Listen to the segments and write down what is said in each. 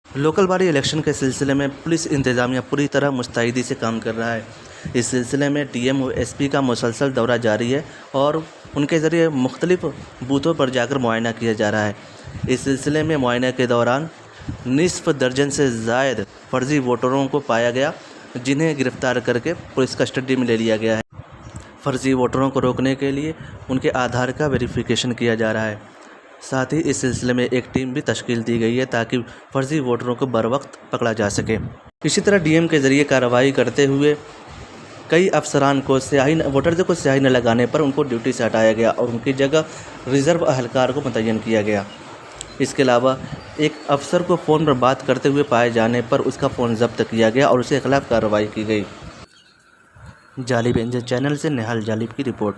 Local body election के सिलसिले में पुलिस इंतजामिया पूरी तरह मुस्तैदी से काम कर रहा है। इस सिलसिले में डीएम और एसपी का मुसलसल दौरा जारी है और उनके ज़रिए मुख्तलिफ बूथों पर जाकर मुआयना किया जा रहा है। इस सिलसिले में मुआयने के दौरान निस्फ दर्जन से ज़ायद फर्जी वोटरों को पाया गया, जिन्हें गिरफ्तार करके पुलिस कस्टडी में ले लिया गया है। फर्जी वोटरों को रोकने के लिए उनके आधार का वेरिफिकेशन किया जा रहा है। साथ ही इस सिलसिले में एक टीम भी तश्कील दी गई है ताकि फर्जी वोटरों को बरवक्त पकड़ा जा सके। इसी तरह डीएम के ज़रिए कार्रवाई करते हुए कई अफसरान को वोटर को स्याही न लगाने पर उनको ड्यूटी से हटाया गया और उनकी जगह रिज़र्व अहलकार को मुतय्यन किया गया। इसके अलावा एक अफसर को फ़ोन पर बात करते हुए पाए जाने पर उसका फ़ोन जब्त किया गया और उसके खिलाफ कार्रवाई की गई। जालिब एंजल चैनल से नेहाल जालिब की रिपोर्ट।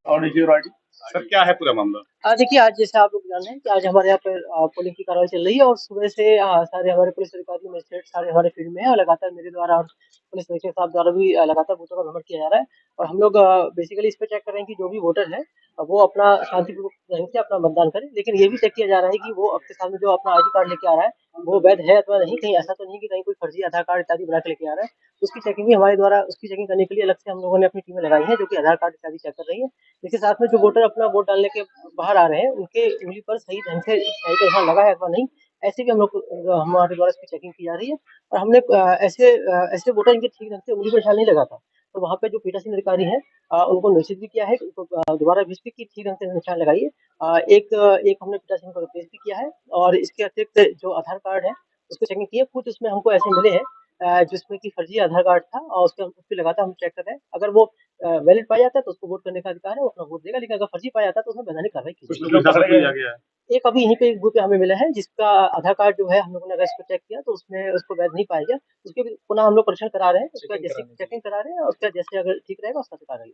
और सर क्या है पूरा मामला? देखिए, आज जैसे आप लोग जान रहे हैं कि आज हमारे यहाँ पे पोलिंग की कार्रवाई चल रही है और सुबह से सारे हमारे पुलिस अधिकारी मजिस्ट्रेट सारे हमारे फील्ड में है और लगातार मेरे द्वारा और पुलिस अधीक्षक साहब द्वारा भी लगातार बूथों का भ्रमण किया जा रहा है। और हम लोग बेसिकली इस पे चेक कर रहे हैं कि जो भी वोटर है वो अपना शांतिपूर्वक ढंग से अपना मतदान करे, लेकिन ये भी चेक किया जा रहा है कि वो अपने सामने जो अपना ID कार्ड लेके आ रहा है वो वैध है अथवा नहीं। कहीं ऐसा तो नहीं कि कहीं कोई फर्जी आधार कार्ड इत्यादि बना के लेके आ रहा है। उसकी चेकिंग भी हमारे द्वारा उसकी चेकिंग करने के लिए अलग से हम लोगों ने अपनी टीमें लगाई है जो कि आधार कार्ड इत्यादि चेक कर रही है। इसके साथ में जो वोटर अपना वोट डालने के बाहर आ रहे हैं उनके उंगली पर सही ढंग से सही का निशान लगा है अथवा नहीं, ऐसे भी हम लोग हमारे द्वारा इसकी चेकिंग की जा रही है। और हमने ऐसे वोटर इनके ठीक ढंग से उंगली पर निशान नहीं लगा था, तो वहाँ पे जो पीठासीन अधिकारी हैं उनको निश्चित भी किया है कि उनको दोबारा भेज के कि ठीक ढंग से निशान लगाइए। एक हमने पीठासीन को रिप्लेस भी किया है और इसके अतिरिक्त जो आधार कार्ड है उसको चेकिंग की है। कुछ उसमें हमको ऐसे मिले हैं जिसमें कि फर्जी आधार कार्ड था और उसके लगातार हम चेक कर रहे हैं। अगर वो वैलिड पाया जाता है तो उसको वोट करने का अधिकार है, वो अपना वोट देगा, लेकिन अगर फर्जी पाया जाता है तो उसमें वैधानिक कार्रवाई की जाएगी। एक अभी यहीं पे एक ग्रुप हमें मिला है जिसका आधार कार्ड जो है हम लोगों ने अगर इसको चेक किया तो उसमें उसको वैध नहीं पाया गया, उसके भी पुनः हम लोग परीक्षण करा रहे हैं, उसका जैसे चेकिंग करा रहे हैं और उसका जैसे अगर ठीक रहेगा उसका कार्रवाई।